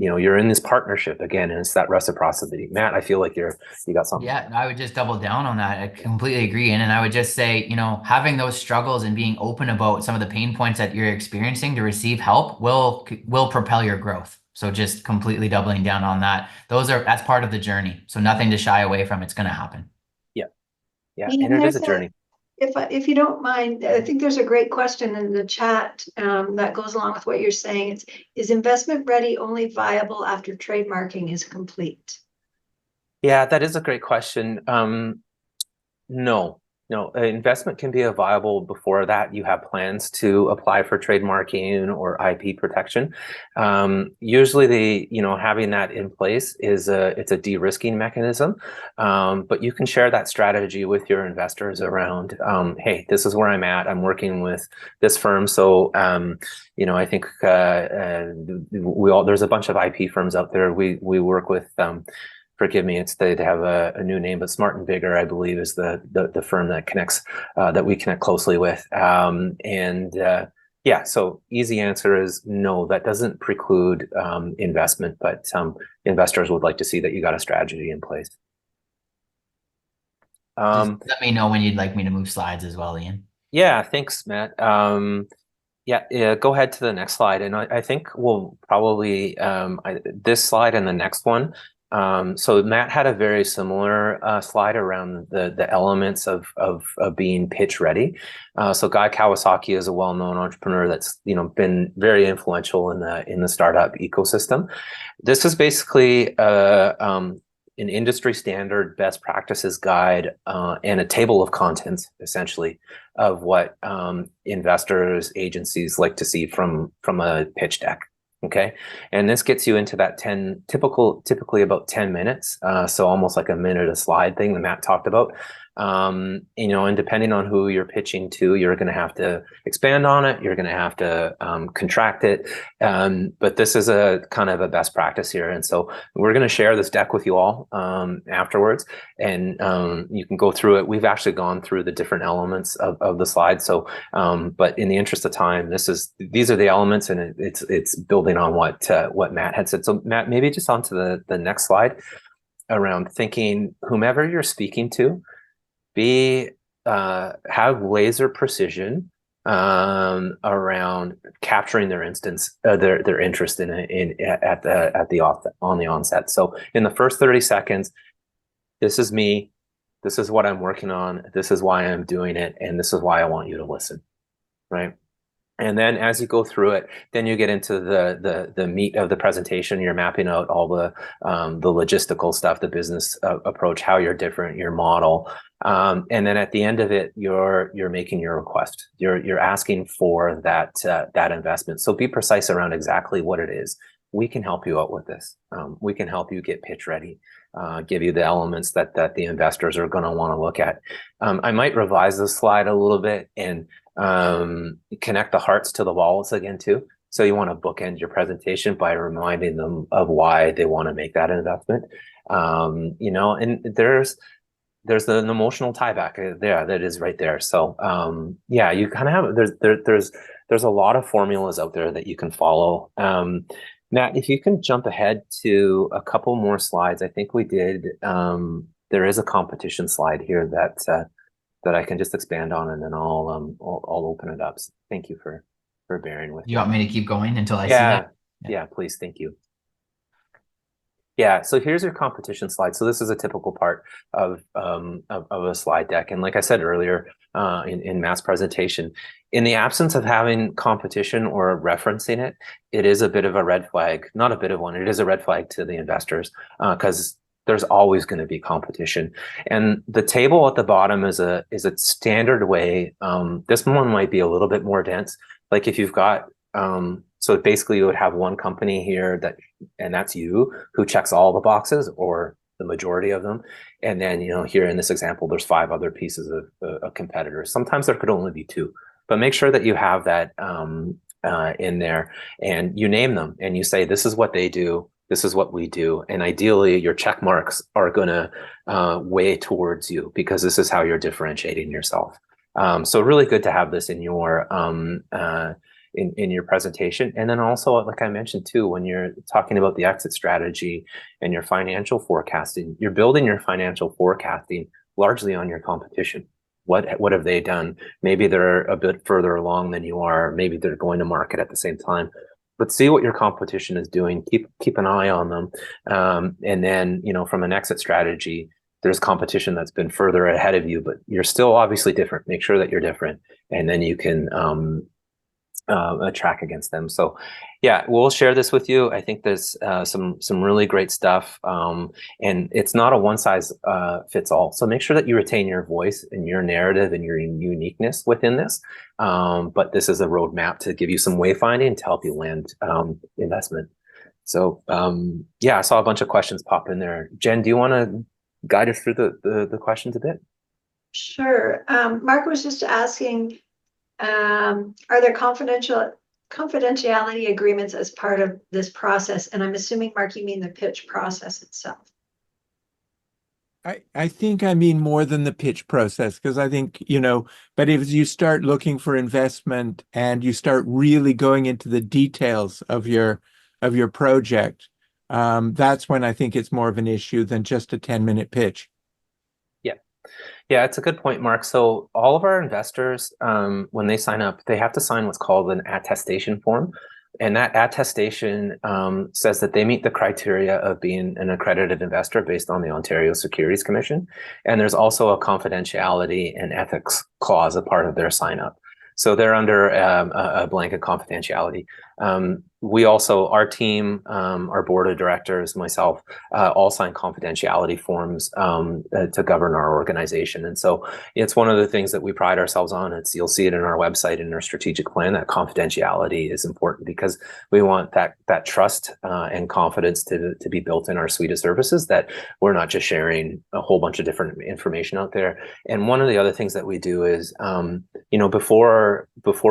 You're in this partnership again, and it's that reciprocity. Matt, I feel like you got something. Yeah, I would just double down on that. I completely agree. And I would just say, having those struggles and being open about some of the pain points that you're experiencing to receive help will propel your growth. So just completely doubling down on that. That's part of the journey. So nothing to shy away from. It's going to happen. Yeah. And it is a journey. If you don't mind, I think there's a great question in the chat that goes along with what you're saying. Is investment ready only viable after trademarking is complete? Yeah, that is a great question. No, investment can be viable before that. You have plans to apply for trademarking or IP protection. Usually having that in place it's a de-risking mechanism. But you can share that strategy with your investors around, hey, this is where I'm at. I'm working with this firm. So, I think there's a bunch of IP firms out there. We work with, forgive me, they have a new name, but Smart and Bigger, I believe, is the firm that connects that we connect closely with. So easy answer is no. That doesn't preclude investment, but investors would like to see that you got a strategy in place. Just let me know when you'd like me to move slides as well, Ian. Yeah, thanks, Matt. Go ahead to the next slide, and I think we'll probably this slide and the next one. So Matt had a very similar slide around the elements of being pitch ready. So Guy Kawasaki is a well-known entrepreneur that's been very influential in the startup ecosystem. This is basically an industry standard best practices guide and a table of contents, essentially, of what investors, agencies like to see from a pitch deck. Okay, and this gets you into that typically about 10 minutes. So almost like a minute a slide thing that Matt talked about. And depending on who you're pitching to, you're going to have to expand on it. You're going to have to contract it. But this is a kind of a best practice here. And so we're going to share this deck with you all afterwards, and you can go through it. We've actually gone through the different elements of the slide. So, but in the interest of time, these are the elements, and it's building on what Matt had said. So Matt, maybe just onto the next slide around thinking whomever you're speaking to, have laser precision around capturing their interest on the onset. So in the first 30 seconds, this is me, this is what I'm working on, this is why I'm doing it, and this is why I want you to listen, right? And then as you go through it, then you get into the meat of the presentation. You're mapping out all the logistical stuff, the business approach, how you're different, your model. And then at the end of it, you're making your request. You're asking for that investment. So be precise around exactly what it is. We can help you out with this. We can help you get pitch ready, give you the elements that the investors are going to want to look at. I might revise this slide a little bit and connect the hearts to the wallets again too. So you want to bookend your presentation by reminding them of why they want to make that investment. You know, and there's an emotional tie back there that is right there. So yeah, you kind of have there's a lot of formulas out there that you can follow. Matt, if you can jump ahead to a couple more slides. I think we did. There is a competition slide here that I can just expand on, and then I'll open it up. So thank you for bearing with me. You want me to keep going until I see Yeah, that? yeah, please, thank you. Yeah, so here's your competition slide. So this is a typical part of a slide deck, and like I said earlier, in Matt's presentation, in the absence of having competition or referencing it, it is a bit of a red flag. Not a bit of one. It is a red flag to the investors because there's always going to be competition. And the table at the bottom is a standard way. This one might be a little bit more dense. Like if you've got, so basically you would have one company here and that's you, who checks all the boxes or the majority of them. And then, you know, here in this example, there's 5 other pieces of competitors. Sometimes there could only be 2, but make sure that you have that in there and you name them and you say, this is what they do. This is what we do. And ideally, your check marks are going to weigh towards you because this is how you're differentiating yourself. So really good to have this in your in your presentation. And then also, like I mentioned too, when you're talking about the exit strategy and your financial forecasting, you're building your financial forecasting largely on your competition. What have they done? Maybe they're a bit further along than you are. Maybe they're going to market at the same time. But see what your competition is doing. Keep an eye on them, and then, you know, from an exit strategy, there's competition that's been further ahead of you, but you're still obviously different. Make sure that you're different, and then you can track against them. So yeah, we'll share this with you. I think there's some really great stuff, and it's not a one size fits all. So make sure that you retain your voice and your narrative and your uniqueness within this. But this is a roadmap to give you some wayfinding to help you land investment. So yeah, I saw a bunch of questions pop in there. Jen, do you want to guide us through the questions a bit? Sure. Mark was just asking, are there confidentiality agreements as part of this process? And I'm assuming, Mark, you mean the pitch process itself. I think I mean more than the pitch process, because I think, you know, but if you start looking for investment and you start really going into the details of your project, that's when I think it's more of an issue than just a 10-minute pitch. Yeah, it's a good point, Mark. So all of our investors, when they sign up, they have to sign what's called an attestation form. And that attestation says that they meet the criteria of being an accredited investor based on the Ontario Securities Commission. And there's also a confidentiality and ethics clause a part of their sign up. So they're under a blanket confidentiality. We also, our team, our board of directors, myself, all sign confidentiality forms to govern our organization. And so it's one of the things that we pride ourselves on. You'll see it in our website and our strategic plan, that confidentiality is important because we want that trust and confidence to be built in our suite of services, that we're not just sharing a whole bunch of different information out there. And one of the other things that we do is, you know, before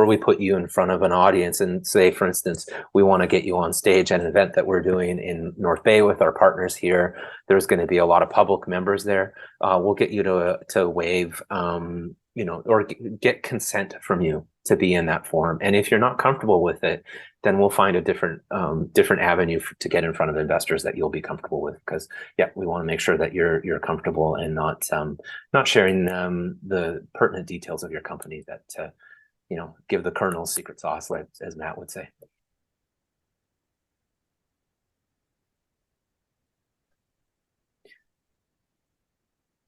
we put you in front of an audience and say, for instance, we want to get you on stage at an event that we're doing in North Bay with our partners here, there's going to be a lot of public members there. We'll get you to waive, you know, or get consent from you to be in that forum. And if you're not comfortable with it, then we'll find a different avenue to get in front of investors that you'll be comfortable with. Because yeah, we want to make sure that you're comfortable and not sharing the pertinent details of your company that you know, give the colonel's secret sauce, as Matt would say.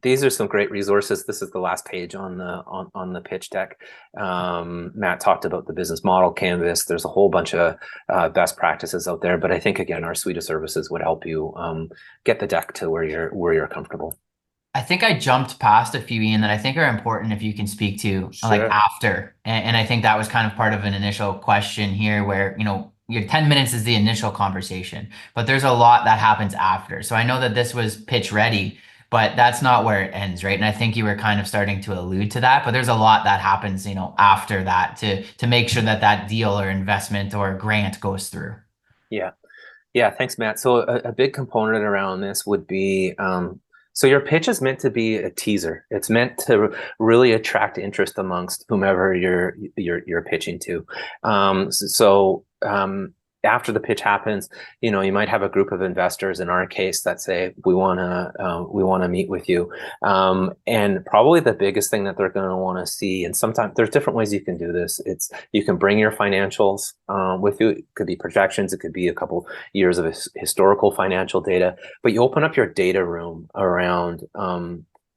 These are some great resources. This is the last page on the pitch deck. Matt talked about the business model canvas. There's a whole bunch of best practices out there, but I think again, our suite of services would help you get the deck to where you're comfortable. I think I jumped past a few, Ian, that I think are important if you can speak to like Sure. after. And I think that was kind of part of an initial question here where, your 10 minutes is the initial conversation, but there's a lot that happens after. So I know that this was pitch ready, but that's not where it ends, right? And I think you were kind of starting to allude to that, but there's a lot that happens, after that to make sure that that deal or investment or grant goes through. Yeah. Yeah, thanks, Matt. So a big component around this would be, so your pitch is meant to be a teaser. It's meant to really attract interest amongst whomever you're pitching to. After the pitch happens, you might have a group of investors in our case that say we want to meet with you, and probably the biggest thing that they're going to want to see, and sometimes there's different ways you can do this. You can bring your financials with you. It could be projections, it could be a couple years of historical financial data, but you open up your data room around.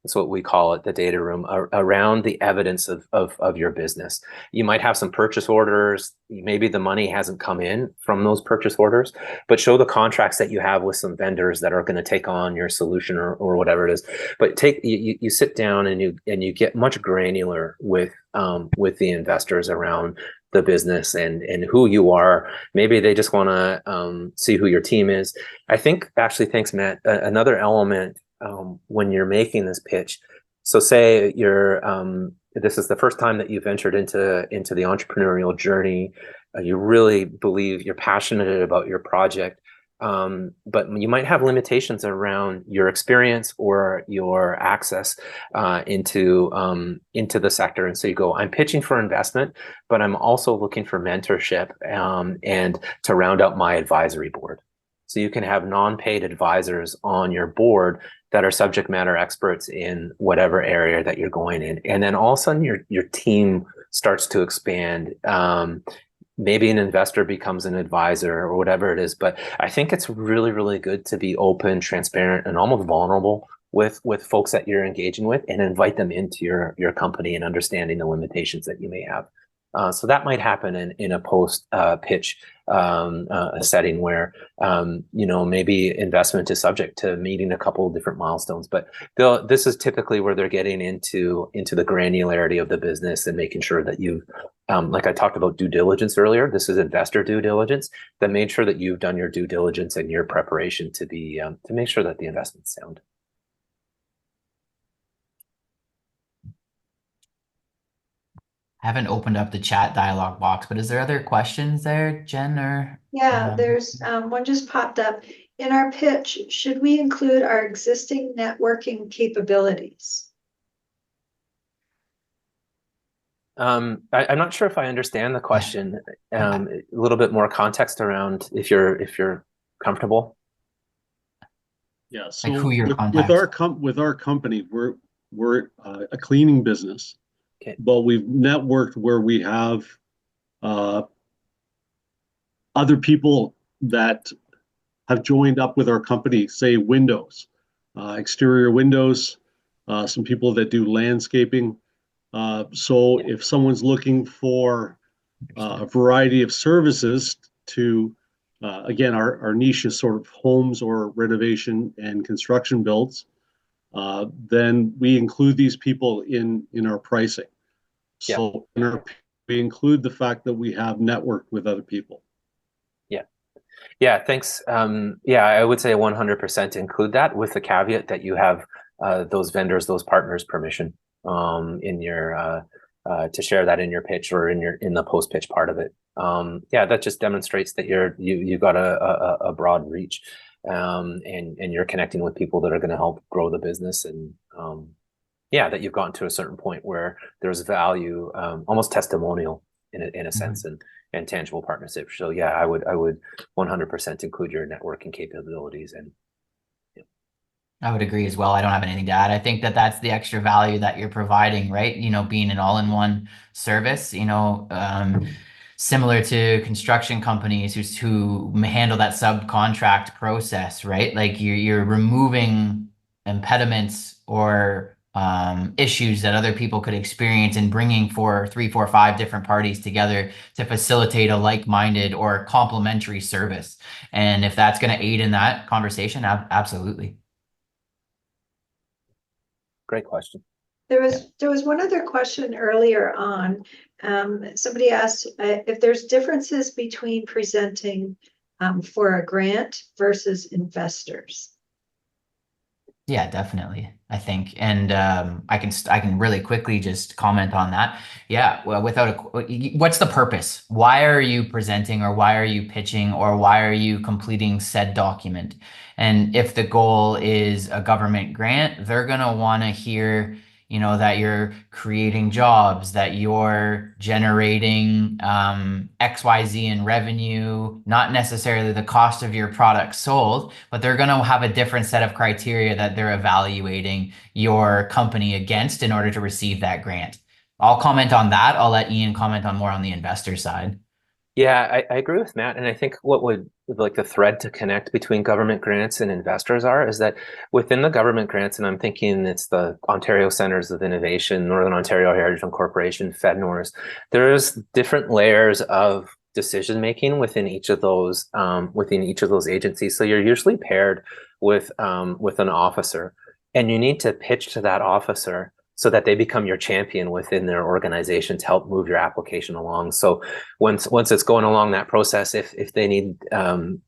That's what we call it, the data room, around the evidence of your business. You might have some purchase orders. Maybe the money hasn't come in from those purchase orders, but show the contracts that you have with some vendors that are going to take on your solution or whatever it is. But you sit down and you get much granular with the investors around the business and who you are. Maybe they just want to see who your team is. I think, actually, thanks, Matt, another element when you're making this pitch. So say this is the first time that you've ventured into the entrepreneurial journey. You really believe, you're passionate about your project, but you might have limitations around your experience or your access into the sector. And so you go, I'm pitching for investment, but I'm also looking for mentorship and to round out my advisory board. So you can have non-paid advisors on your board that are subject matter experts in whatever area that you're going in. And then all of a sudden your team starts to expand. Maybe an investor becomes an advisor or whatever it is. But I think it's really, really good to be open, transparent, and almost vulnerable with folks that you're engaging with and invite them into your company and understanding the limitations that you may have. So that might happen in a post pitch setting where maybe investment is subject to meeting a couple of different milestones. But this is typically where they're getting into the granularity of the business and making sure that you, like I talked about due diligence earlier, this is investor due diligence, that made sure that you've done your due diligence and your preparation to be to make sure that the investment's sound. I haven't opened up the chat dialog box, but is there other questions there, Jen? Or Yeah, there's one just popped up. In our pitch, should we include our existing networking capabilities? I'm not sure if I understand the question. A little bit more context around if you're comfortable. Yeah. So like who your with our company, we're a cleaning business. Okay. But we've networked where we have other people that have joined up with our company, say windows, exterior windows, some people that do landscaping. So if someone's looking for a variety of services to, again, our niche is sort of homes or renovation and construction builds, then we include these people in our pricing. So we include the fact that we have networked with other people. Yeah, thanks. I would say 100% include that with the caveat that you have those vendors, those partners' permission in your to share that in your pitch or in the post pitch part of it. That just demonstrates that you've got a broad reach, and you're connecting with people that are going to help grow the business, and that you've gotten to a certain point where there's value, almost testimonial in a sense, and tangible partnership. So I would 100% include your networking capabilities. And I would agree as well. I don't have anything to add. I think that that's the extra value that you're providing, right? Being an all-in-one service, similar to construction companies who handle that subcontract process, right? Like you're removing impediments or issues that other people could experience in bringing 3, 4, 5 different parties together to facilitate a like-minded or complementary service. And if that's going to aid in that conversation, absolutely. Great question. There was one other question earlier on. Somebody asked if there's differences between presenting for a grant versus investors. Yeah, definitely. I think, and I can really quickly just comment on that. Yeah, well, what's the purpose? Why are you presenting, or why are you pitching, or why are you completing said document? And if the goal is a government grant, they're gonna want to hear, that you're creating jobs, that you're generating XYZ in revenue, not necessarily the cost of your product sold, but they're going to have a different set of criteria that they're evaluating your company against in order to receive that grant. I'll comment on that. I'll let Ian comment on more on the investor side. Yeah, I agree with Matt. And I think what would like the thread to connect between government grants and investors is that within the government grants, and I'm thinking it's the Ontario Centres of Innovation, Northern Ontario Heritage and Corporation, FedNors, there's different layers of decision making within each of those agencies. So you're usually paired with an officer, and you need to pitch to that officer so that they become your champion within their organization to help move your application along. So once it's going along that process, if they need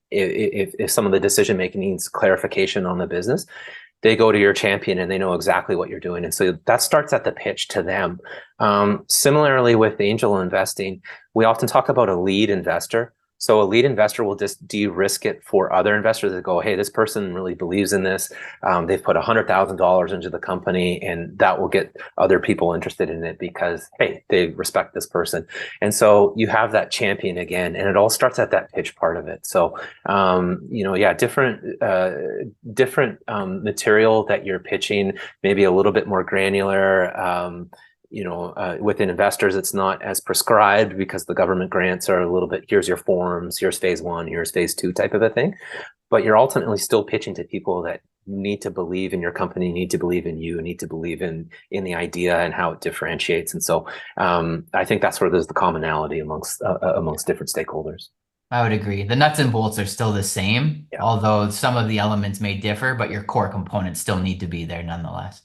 if some of the decision making needs clarification on the business, they go to your champion and they know exactly what you're doing. And so that starts at the pitch to them. Similarly with angel investing, we often talk about a lead investor. So a lead investor will just de-risk it for other investors that go, hey, this person really believes in this. They've put $100,000 into the company, and that will get other people interested in it because, hey, they respect this person. And so you have that champion again, and it all starts at that pitch part of it. So, different material that you're pitching, maybe a little bit more granular. Within investors, it's not as prescribed because the government grants are a little bit, here's your forms, here's phase 1, here's phase 2 type of a thing. But you're ultimately still pitching to people that need to believe in your company, need to believe in you, need to believe in the idea and how it differentiates. And so I think that's where there's the commonality amongst different stakeholders. I would agree. The nuts and bolts are still the same, although some of the elements may differ, but your core components still need to be there nonetheless.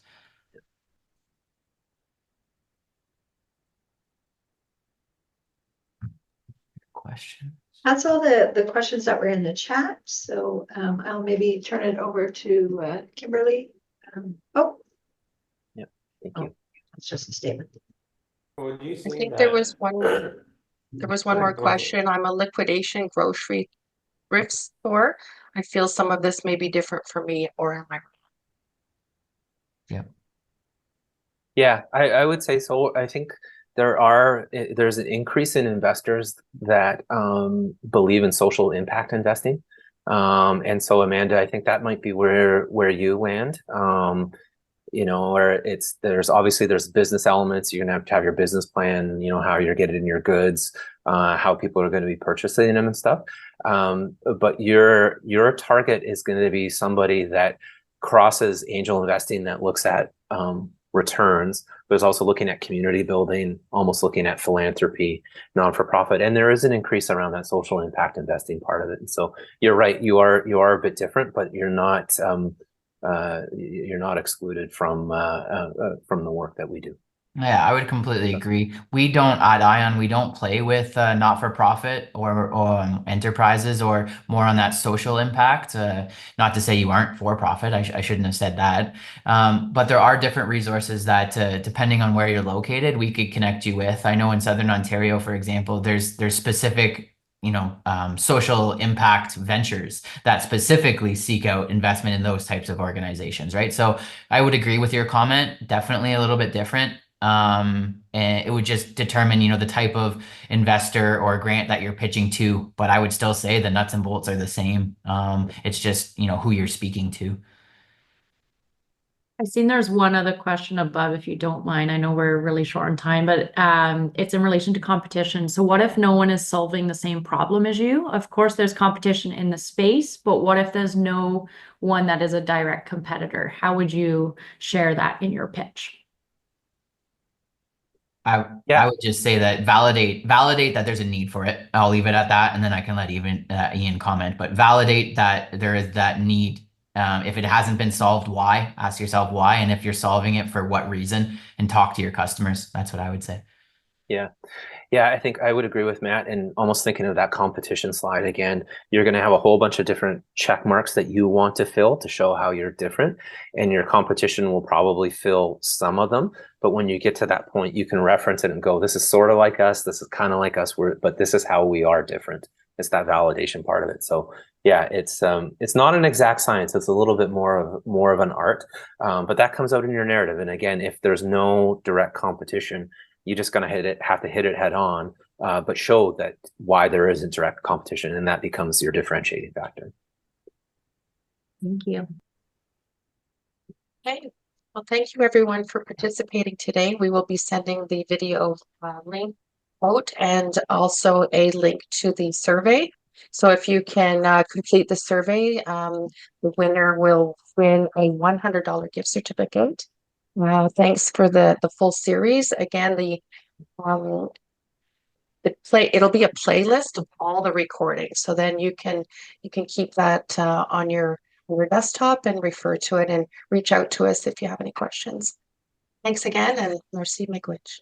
Question. That's all the questions that were in the chat. So I'll maybe turn it over to Kimberly. Yeah, thank you. It's just a statement. I think there was one more question. I'm a liquidation grocery thrift store. I feel some of this may be different for me, or am I wrong? Yeah. Yeah, I would say so. I think there's an increase in investors that believe in social impact investing. And so Amanda, I think that might be where you land. Where there's business elements. You're gonna have your business plan, how you're getting your goods, how people are going to be purchasing them and stuff. But your target is going to be somebody that crosses angel investing, that looks at returns, but is also looking at community building, almost looking at philanthropy, non-for-profit. And there is an increase around that social impact investing part of it. And so you're right, you are a bit different, but you're not excluded from the work that we do. Yeah, I would completely agree. We don't at IION, we don't play with not-for-profit or enterprises, or more on that social impact. Not to say you aren't for-profit, I shouldn't have said that. But there are different resources that, depending on where you're located, we could connect you with. I know in Southern Ontario, for example, there's specific social impact ventures that specifically seek out investment in those types of organizations, right? So I would agree with your comment, definitely a little bit different. And it would just determine, the type of investor or grant that you're pitching to, but I would still say the nuts and bolts are the same. It's just, who you're speaking to. I've seen there's one other question above, if you don't mind. I know we're really short on time, but it's in relation to competition. So what if no one is solving the same problem as you? Of course, there's competition in the space, but what if there's no one that is a direct competitor? How would you share that in your pitch? I would just say that validate that there's a need for it. I'll leave it at that, and then I can let Ian comment. But validate that there is that need. If it hasn't been solved, why? Ask yourself why, and if you're solving it, for what reason, and talk to your customers. That's what I would say. Yeah, I think I would agree with Matt, and almost thinking of that competition slide again, you're going to have a whole bunch of different check marks that you want to fill to show how you're different, and your competition will probably fill some of them. But when you get to that point, you can reference it and go, this is sort of like us, this is kind of like us, but this is how we are different. It's that validation part of it. So yeah, it's not an exact science. It's a little bit more of an art, but that comes out in your narrative. And again, if there's no direct competition, you're just going to have to hit it head on, but show that why there isn't direct competition, and that becomes your differentiating factor. Thank you. Okay. Well, thank you everyone for participating today. We will be sending the video link out and also a link to the survey. So if you can complete the survey, the winner will win a $100 gift certificate. Thanks for the full series. Again, it'll be a playlist of all the recordings. So then you can keep that on your desktop and refer to it and reach out to us if you have any questions. Thanks again, and merci miigwech.